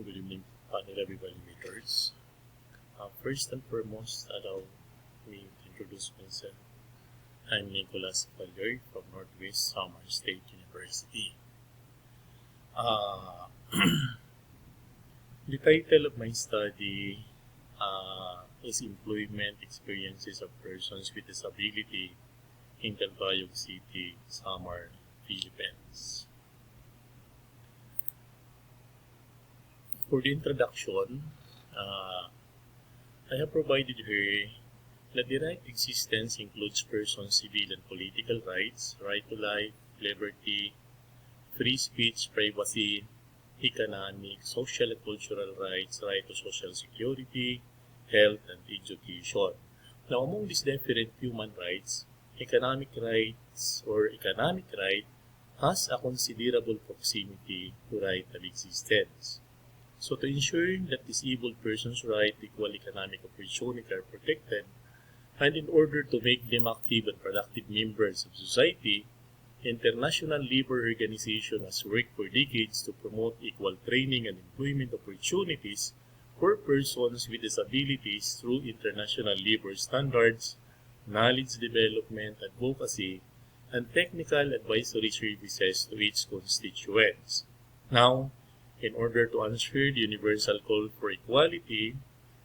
Good evening, panel evaluators. First and foremost, allow me to introduce myself. I'm Nicolas L from Northwest Samar State University. The title of my study is Employment Experiences of Persons with Disability in Calbayog City, Samar, Philippines. For the introduction, I have provided here that the right existence includes persons' civil and political rights, right to life, liberty, free speech, privacy, economic, social and cultural rights, right to social security, health, and education. Now, among these different human rights, economic rights or economic right has a considerable proximity to right of existence. So to ensure that disabled persons' right to equal economic opportunity are protected, and in order to make them active and productive members of society, International Labour Organization has worked for decades to promote equal training and employment opportunities for persons with disabilities through international labor standards, knowledge development, advocacy, and technical advisory services to its constituents. Now, in order to answer the universal call for equality,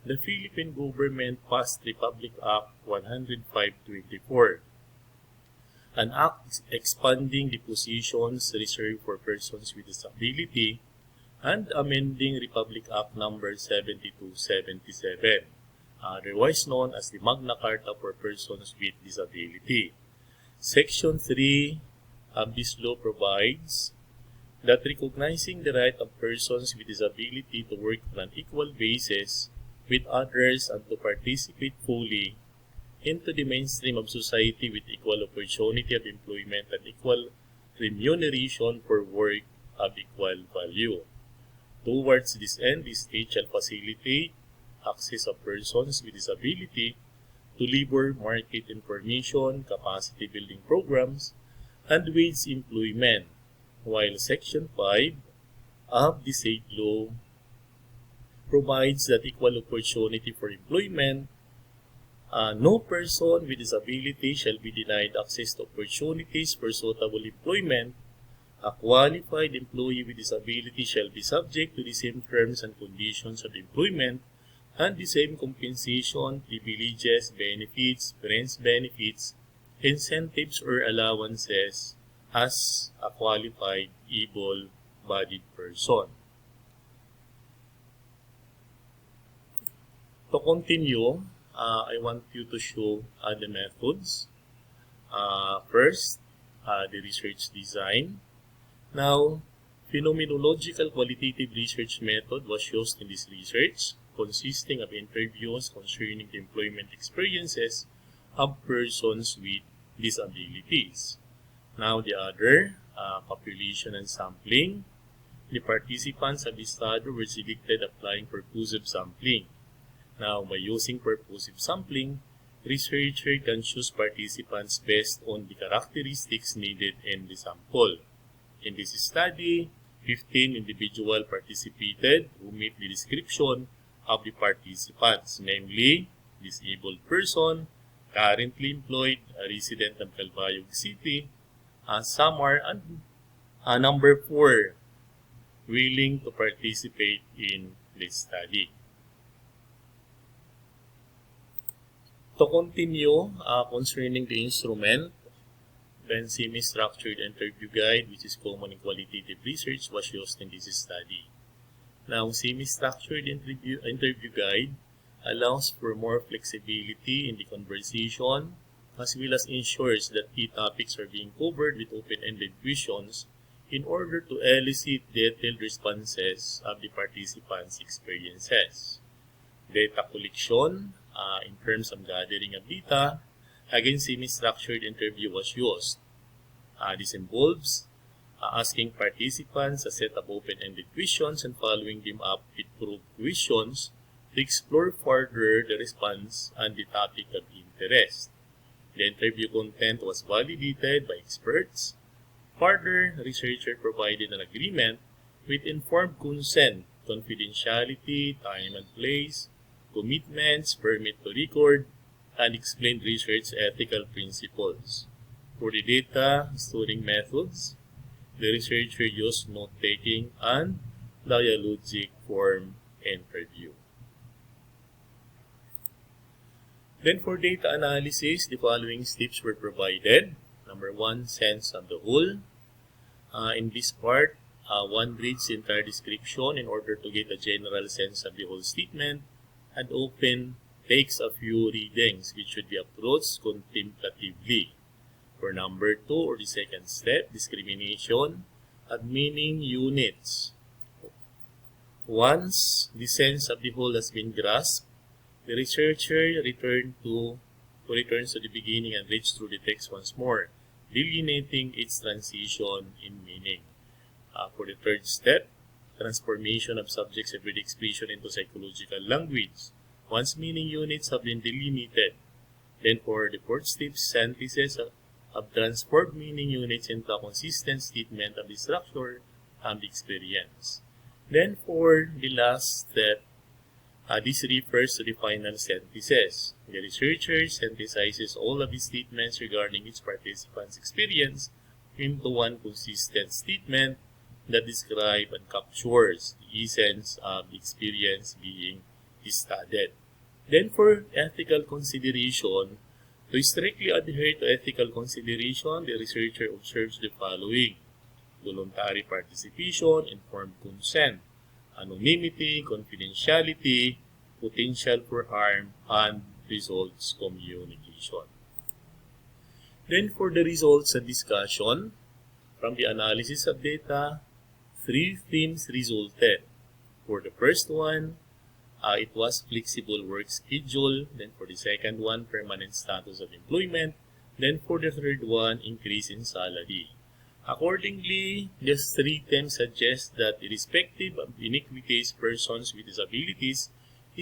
the Philippine government passed Republic Act 105-24, an act expanding the positions reserved for persons with disability and amending Republic Act No. 7277, otherwise known as the Magna Carta for Persons with Disability. Section 3 of this law provides that recognizing the right of persons with disability to work on an equal basis with others and to participate fully into the mainstream of society with equal opportunity of employment and equal remuneration for work of equal value. Towards this end, the state shall facilitate access of persons with disability to labor market information, capacity building programs, and wage employment, while Section 5 of the said law provides that equal opportunity for employment, no person with disability shall be denied access to opportunities for suitable employment. A qualified employee with disability shall be subject to the same terms and conditions of employment and the same compensation, privileges, benefits, friends benefits, incentives, or allowances as a qualified able-bodied person. To continue, I want you to show the methods. First, the research design. Now, phenomenological qualitative research method was used in this research, consisting of interviews concerning the employment experiences of persons with disabilities. Now, the other, population and sampling. The participants of the study were selected applying purposive sampling. Now, by using purposive sampling, researcher can choose participants based on the characteristics needed in the sample. In this study, 15 individuals participated who meet the description of the participants, namely, disabled person, currently employed, a resident of Calbayog City, Samar, and number 4, willing to participate in this study. To continue concerning the instrument, then semi-structured interview guide, which is common in qualitative research, was used in this study. Now, semi-structured interview guide allows for more flexibility in the conversation, as well as ensures that key topics are being covered with open-ended questions in order to elicit detailed responses of the participants' experiences. Data collection, in terms of gathering of data, again, semi-structured interview was used. This involves asking participants a set of open-ended questions and following them up with proof questions to explore further the response and the topic of interest. The interview content was validated by experts. Further, researcher provided an agreement with informed consent confidentiality, time and place, commitments, permit to record, and explained research ethical principles. For the data storing methods, the researcher used note-taking and dialogic form interview. Then for data analysis, the following steps were provided. Number 1, sense of the whole. In this part, one reads the entire description in order to get a general sense of the whole statement, and often takes a few readings which should be approached contemplatively. For number 2, or the second step, discrimination and meaning units. Once the sense of the whole has been grasped, the researcher returns to the beginning and reads through the text once more, delineating its transition in meaning. For the third step, transformation of subject's everyday expression into psychological language. Once meaning units have been delimited, then for the fourth step, synthesis of transformed meaning units into a consistent statement of the structure and the experience. Then for the last step, this refers to the final synthesis. The researcher synthesizes all of the statements regarding each participant's experience into one consistent statement that describes and captures the essence of the experience being studied. Then for ethical consideration, to strictly adhere to ethical consideration, the researcher observes the following: voluntary participation, informed consent, anonymity, confidentiality, potential for harm, and results communication. Then for the results and discussion, from the analysis of data, 3 themes resulted. For the first one, it was flexible work schedule. Then for the second one, permanent status of employment. Then for the third one, increase in salary. Accordingly, these 3 themes suggest that irrespective of inequities, persons with disabilities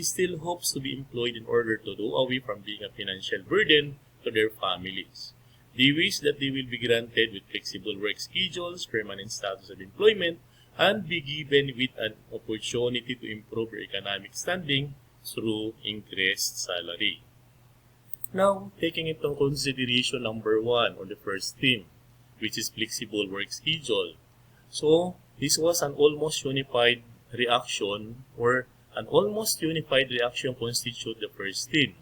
still hopes to be employed in order to do away from being a financial burden to their families. They wish that they will be granted with flexible work schedules, permanent status of employment, and be given with an opportunity to improve their economic standing through increased salary. Now, taking into consideration number 1, or the first theme, which is flexible work schedule. So, this was an almost unified reaction, or an almost unified reaction constitute the first theme,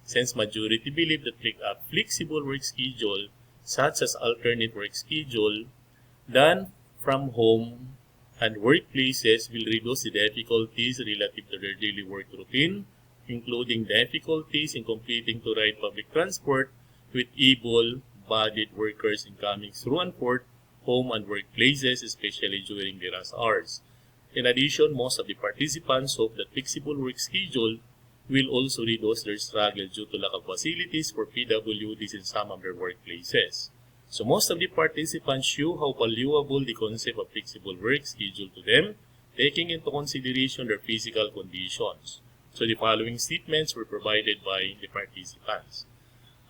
since majority believe that a flexible work schedule, such as alternate work schedule, done from home and workplaces, will reduce the difficulties relative to their daily work routine, including difficulties in completing to ride public transport with able-bodied workers in coming through and forth home and workplaces, especially during the rush hours. In addition, most of the participants hope that flexible work schedule will also reduce their struggle due to lack of facilities for PWDs in some of their workplaces. So most of the participants show how valuable the concept of flexible work schedule to them, taking into consideration their physical conditions. So the following statements were provided by the participants.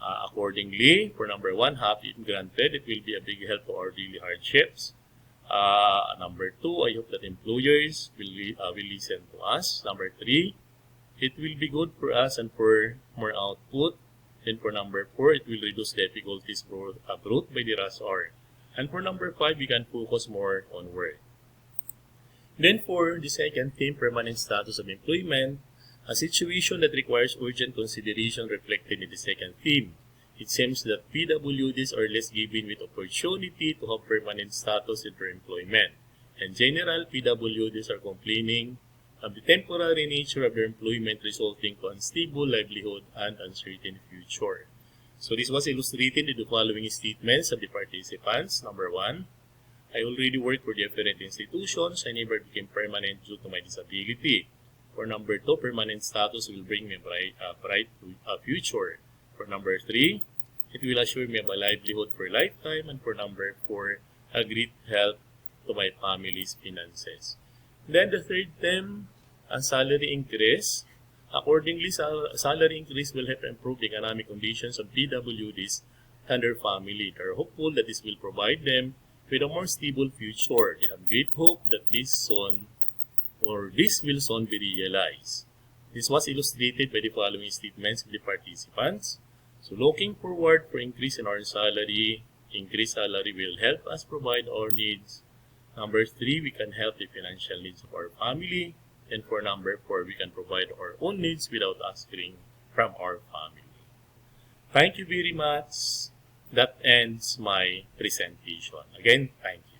Accordingly, for number 1, happy if granted, it will be a big help to our daily hardships. Number 2, I hope that employers will listen to us. Number 3, it will be good for us and for more output. Then for number 4, it will reduce difficulties brought by the rush hour. And for number 5, we can focus more on work. Then for the second theme, permanent status of employment, a situation that requires urgent consideration reflected in the second theme. It seems that PWDs are less given with opportunity to have permanent status in their employment. In general, PWDs are complaining of the temporary nature of their employment resulting to unstable livelihood and uncertain future. So this was illustrated in the following statements of the participants. Number 1, I already work for different institutions. I never became permanent due to my disability. For number 2, permanent status will bring me a bright future. For number 3, it will assure me of a livelihood for a lifetime. And for number 4, a great help to my family's finances. Then the third theme, a salary increase. Accordingly, salary increase will help improve the economic conditions of PWDs and their family. They are hopeful that this will provide them with a more stable future. They have great hope that this soon or this will soon be realized. This was illustrated by the following statements of the participants. So looking forward for increase in our salary, increased salary will help us provide our needs. Number 3, we can help the financial needs of our family. And for number 4, we can provide our own needs without asking from our family. Thank you very much. That ends my presentation. Again, thank you.